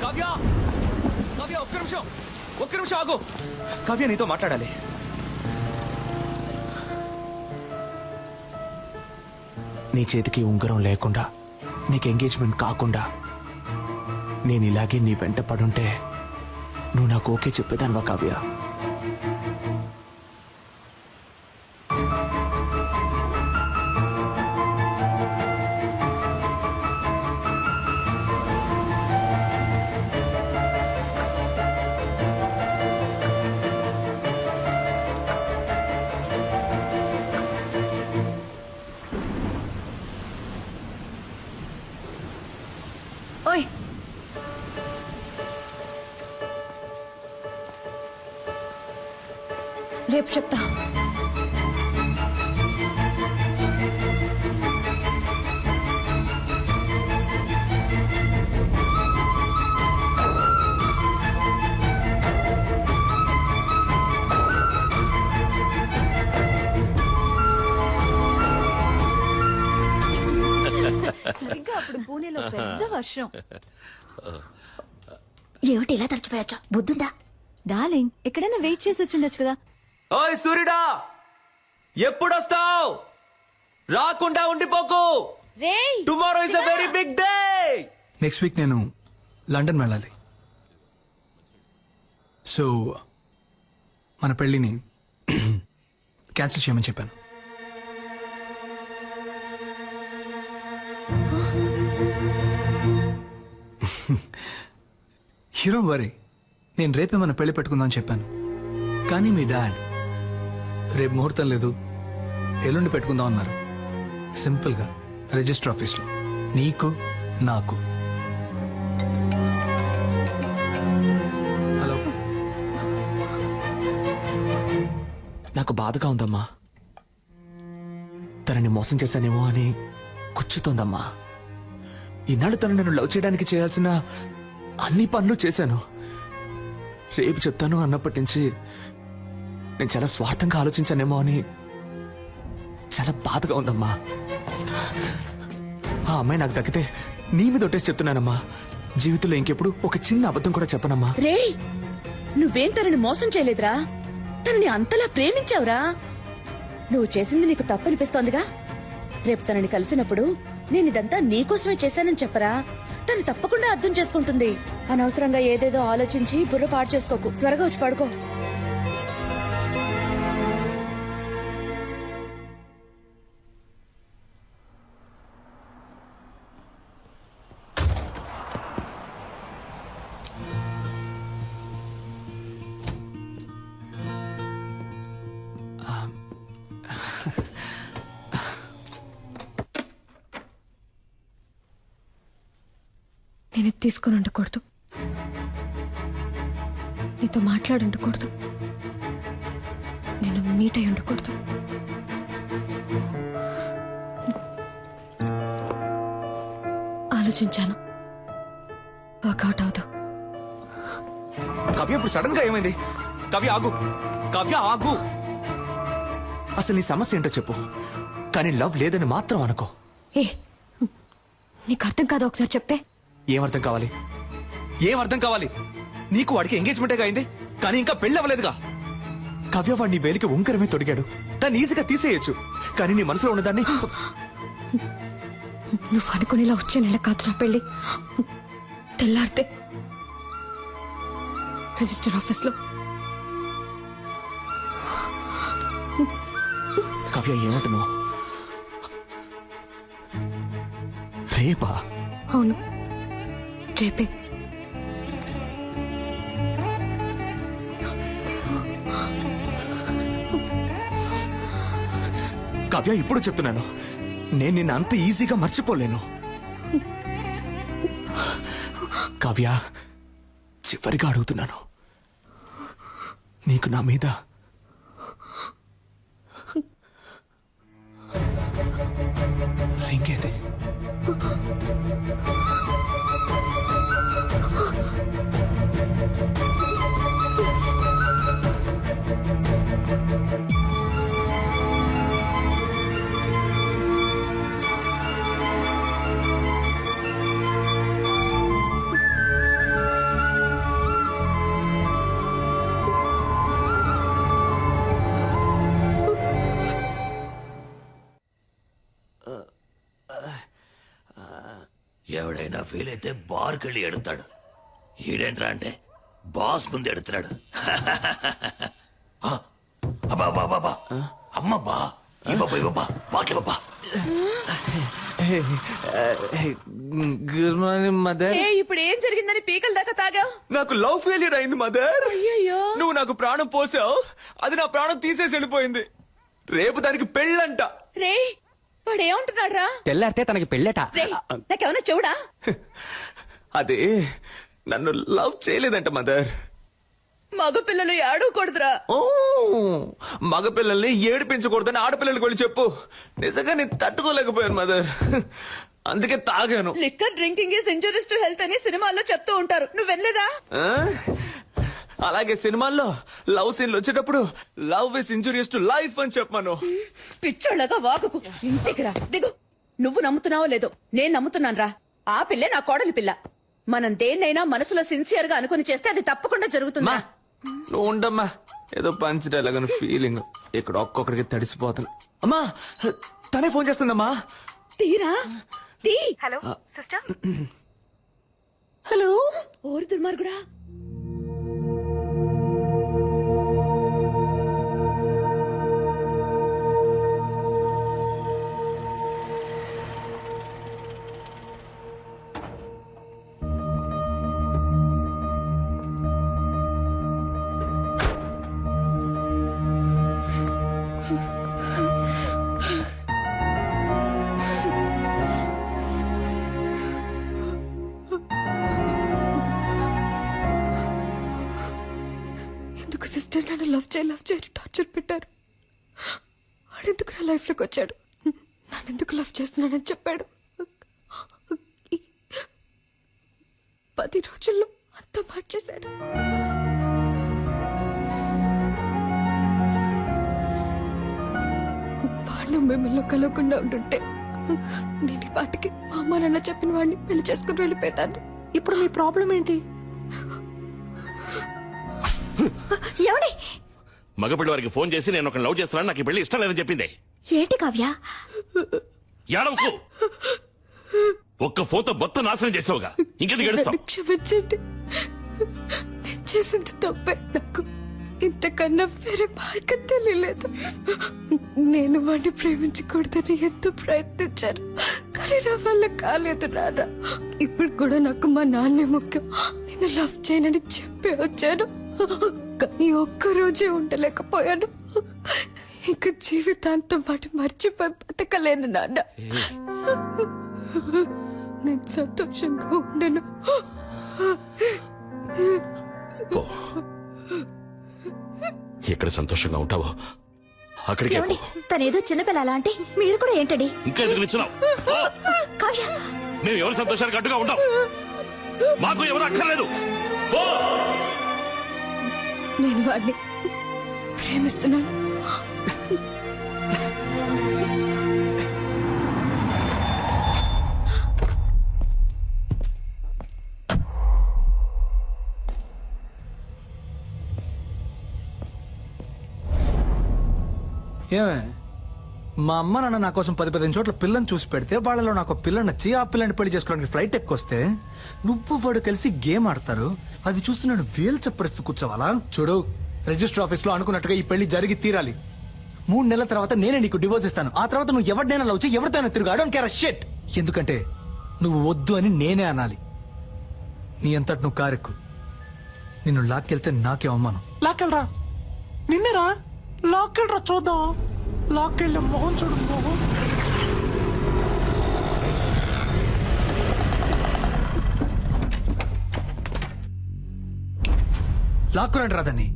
కావ్య కావ్య ఒక్క నిమిషం ఆగు. కావ్య నీతో మాట్లాడాలి. నీ చేతికి ఉంగరం లేకుండా నీకు ఎంగేజ్మెంట్ కాకుండా నేను ఇలాగే నీ వెంట పడుంటే నువ్వు నాకు ఓకే చెప్పేదానివా కావ్య? ఓయ్, రేపు చెప్తా. సరిగ్గా అప్పుడు పూణేలో పెద్ద వర్షం. ఏమిటి ఇలా తడిచిపోయొచ్చా? బుద్ధుందా? డార్లింగ్, ఎక్కడైనా వెయిట్ చేసి వచ్చుండొచ్చు కదా. ఓయ్ సూర్యుడా, ఎప్పుడొస్తావు? రాకుండా ఉండిపోకు. Tomorrow is a very big day. Next week నేను లండన్ వెళ్ళాలి. సో మన పెళ్ళిని క్యాన్సిల్ చేయమని చెప్పాను. హీరో వరీ, నేను రేపే మన పెళ్లి పెట్టుకుందామని చెప్పాను. కానీ మీ డాడ్ రేపు ముహూర్తం లేదు, ఎల్లుండి పెట్టుకుందాం అన్నారు. సింపుల్గా రిజిస్టర్ ఆఫీస్లో నీకు నాకు. హలో, నాకు బాధగా ఉందమ్మా. తనని మోసం చేశానేమో అని కూర్చుతోందమ్మా. ఈనాడు తను నన్ను లవ్ చేయడానికి చేయాల్సిన అన్ని పనులు చేశాను. రేపు చెప్తాను అన్నప్పటి నుంచి నేను చాలా స్వార్థంగా ఆలోచించానేమో అని చాలా బాధగా ఉందమ్మా. ఆ అమ్మాయి నాకు దక్కితే నీ మీద ఒట్టేసి చెప్తున్నానమ్మా, జీవితంలో ఇంకెప్పుడు ఒక చిన్న అబద్ధం కూడా చెప్పనమ్మా. రేయ్, నువ్వేం తనని మోసం చేయలేదురా, తనని అంతలా ప్రేమించావురా. నువ్వు చేసింది నీకు తప్పనిపిస్తోందిగా. రేపు తనని కలిసినప్పుడు నేనిదంతా నీకోసమే చేశానని చెప్పరా, తను తప్పకుండా అర్థం చేసుకుంటుంది. అనవసరంగా ఏదేదో ఆలోచించి బుర్ర పాడు చేసుకోకు. త్వరగా వచ్చి పడుకో. నేను తీసుకుని ఉండకూడదు, నీతో మాట్లాడి ఉండకూడదు, నేను మీట్ అయి ఉండకూడదు. ఆలోచించాను, వర్కౌట్ అవుదు. కావ్య, ఇప్పుడు సడన్ గా ఏమైంది? కావ్య ఆగు, కావ్య ఆగు. అసలు నీ సమస్య ఏంటో చెప్పు, కానీ లవ్ లేదని మాత్రం అనుకో. ఏ, నీకు అర్థం కాదు, ఒకసారి చెప్తే. ఏమర్థం కావాలి? ఏమర్థం కావాలి? నీకు వాడికి ఎంగేజ్మెంటే అయింది, కానీ ఇంకా పెళ్లి అవ్వలేదుగా. కావ్య, వాడిని వేలికి ఉంకరమే తొడిగాడు, దాన్ని ఈజీగా తీసేయచ్చు. కానీ నీ మనసులో ఉన్నదాన్ని నువ్వు అనుకునేలా వచ్చే నెల కాదురా పెళ్లి. తెల్లారితే రిజిస్టర్ ఆఫీస్లో. కావ్య, ఏమంటున్నావు? రేపా? అవును, రేపే. కావ్య, ఇప్పుడు చెప్తున్నాను, నేను నిన్ను అంత ఈజీగా మర్చిపోలేను. కావ్య, చివరిగా అడుగుతున్నాను, నీకు నా మీద రింగేది? ఎవడైనా ఫీల్ అయితే బార్కి వెళ్ళి ఎడతాడు. ఈడేంట్రా అంటే బాస్ ముందు ఎడుతున్నాడు. అబ్బా అబ్బా అబ్బా అమ్మబ్బా ఇవ్వబ్బా బాకివ్వబ్బా. Good morning mother. ఇప్పుడు ఏం జరిగిందని పీకల దాకా తాగావు? నాకు లవ్ ఫెయిలియర్ అయింది మదర్. అయ్యయ్యో. నువ్వు నాకు ప్రాణం పోసావు, అది నా ప్రాణం తీసేసి వెళ్ళిపోయింది. రేపు దానికి పెళ్ళంట. రే వాడు ఏమంటున్నాడు రా? తెల్లారితే తనకి పెళ్ళట. రే నాకేమన్నా చెవుడా? అదే నన్ను లవ్ చేయలేదంట మదర్. మగపిల్లలు ఏడవకూడదురా. ఓ మగపిల్లల్ని ఏడిపించకూడదని ఆడపిల్లలకి వెళ్ళి చెప్పు. నిజంగా నేను తట్టుకోలేకపోయాను మదర్, అందుకే తాగాను. Liquor drinking is injurious to health అని సినిమాల్లో చెప్తూ ఉంటారు, నువ్వు వెళ్ళలేదా? ఆ? అలాగే సినిమాల్లో లవ్ సీన్లు వచ్చేటప్పుడు love is injurious to life అని చెప్పాను. పిచ్చోళ్ళగా వాగుకు, ఇంటికి రా, దిగు. నువ్వు నమ్ముతున్నావో లేదో నేను నమ్ముతున్నాను రా. ఆ పిల్లే నా కోడలి పిల్ల. మనం దేన్నైనా మనసులో సిన్సియర్ గా అనుకుని చేస్తే అది తప్పకుండా జరుగుతుందా? నువ్వు ఉండమ్మా, ఏదో పంచడేలాగని ఫీలింగ్. ఇక్కడ ఒక్కొక్కడికి తడిసిపోతాను. అమ్మా తనే ఫోన్ చేస్తుందమ్మా. తీరా తీ. Hello sister. హలో. ఓరి దుర్మార్గుడా. సిస్టర్ నన్ను లవ్ చేయి టార్చర్ పెట్టారు. వాడెందుకు నా లైఫ్ లోకి వచ్చాడు? నన్నెందుకు లవ్ చేస్తున్నానని చెప్పాడు. 10 రోజుల్లో అంతా మార్చేశాడు. వాడు మిమ్మల్ని కలవకుండా ఉంటుంటే నేను ఈ పాటికి మా అమ్మ నాన్న చెప్పిన వాడిని పెళ్లి చేసుకుని వెళ్ళిపోతాను. ఇప్పుడు మీ ప్రాబ్లం ఏంటి? ఎవడి మగపిల్లి వారికి ఫోన్ చేసి నేను ఒక లవ్ చేస్తున్నాను, నాకు ఈ పెళ్లి ఇష్టం లేదని చెప్పింది. ఏంటి కావ్య? ఏడవకు. ఒక్క ఫోన్తో మొత్తం నాశనం చేసావుగా, ఇంకెందుకు గడుస్తావు? నన్ను క్షమించండి, నేను చేసింది తప్పే. నాకు ఇంతకన్నా వేరే మార్గం తెలియలేదు. నేను వాడిని ప్రేమించకూడదని ఎంతో ప్రయత్నించాను, కానీ నా వల్ల కాలేదు నాన్న. ఇప్పుడు కూడా నాకు మా నాన్నే ముఖ్యం. నేను లవ్ చేయనని చెప్పి వచ్చాను, కానీ ఒక్కరోజే ఉండలేకపోయాను. ఇంకా జీవితాంతం వాటి మర్చిపోయి బతకలేను నాన్న. నేను సంతోషంగా ఉండను. పో. ఎక్కడ సంతోషంగా ఉంటావో అక్కడికే పో. తనేదో చిన్నపిల్ల అలా అంటే మీరు కూడా ఏంటండి? ఇంకా ఎందుకు నిచ్చున్నావు? కావ్య మేము ఎవరి సంతోషానికి అడ్డుగా ఉంటాం, మాకు ఎవరు అక్కర్లేదు. పో. నేను వాడిని ప్రేమిస్తున్నాను. ఏమే, మా అమ్మ నాన్న నా కోసం 10-15 చోట్ల పిల్లని చూసి పెడితే వాళ్ళలో నాకు పిల్ల నచ్చి ఆ పిల్లని పెళ్లి చేసుకోవడానికి ఫ్లైట్ ఎక్కొస్తే నువ్వు వాడు కలిసి గేమ్ ఆడతారు. అది చూస్తూ నేను వేలు చెప్పరిస్తూ కూర్చోవాలా? చూడు, రిజిస్టర్ ఆఫీస్ లో అనుకున్నట్టుగా ఈ పెళ్లి జరిగి తీరాలి. 3 నెలల తర్వాత నేనే నీకు డివోర్స్ ఇస్తాను. ఆ తర్వాత నువ్వు ఎవరినైనా లవ్ చేయి, ఎవరితోనైనా తిరుగు. I don't care a shit. ఎందుకంటే నువ్వు వద్దు అని నేనే అనాలి. నీ అంతటి నువ్వు కారెక్కు. నిన్ను లాక్కెళ్తే నాకే అవమానం. లాక్కెళ్ళరా, నిన్నేరా లాక్కెళ్ళరా, చూద్దాం. లాక్కెళ్ళే మొహం చూడు, మొహం. లాక్కురండి రాదని.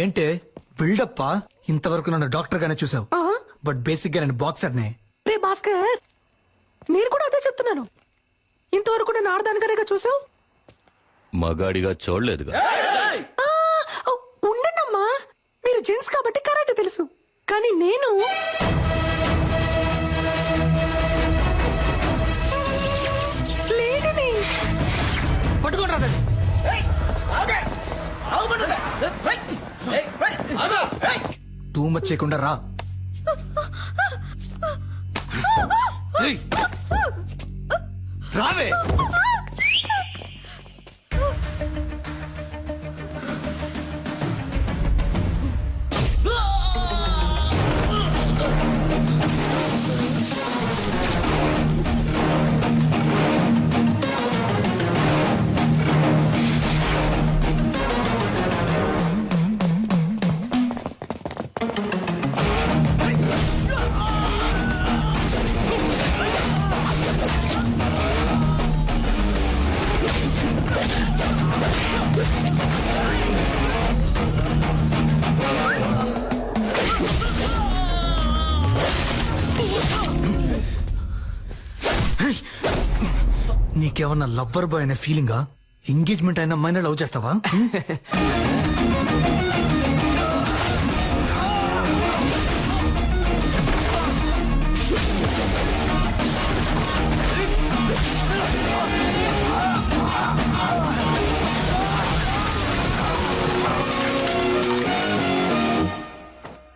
ఏంటే బిల్డప్పా? ఇంతవరకు నన్ను డాక్టర్ గానే చూసావు, బట్ బేసిక్ గా నేను బాక్సర్ నే. రే భాస్కర్, నేను కూడా అదే చెప్తున్నాను. ఇంతవరకు నేను ఆడదానికనేగా చూసావు, మగాడిగా చూడలేదుగా. ఉండండమ్మా. మీరు జెంట్స్ కాబట్టి కరెక్ట్ తెలుసు, కానీ నేను లేనిని. పట్టుకోండి రా టూ మచ్ చేయకుండా రా. ఏయ్, రావే. నీకేమన్నా లవ్వర్ బాయ్ అనే ఫీలింగా? ఎంగేజ్మెంట్ అయిన అమ్మాయిని లవ్ చేస్తావా?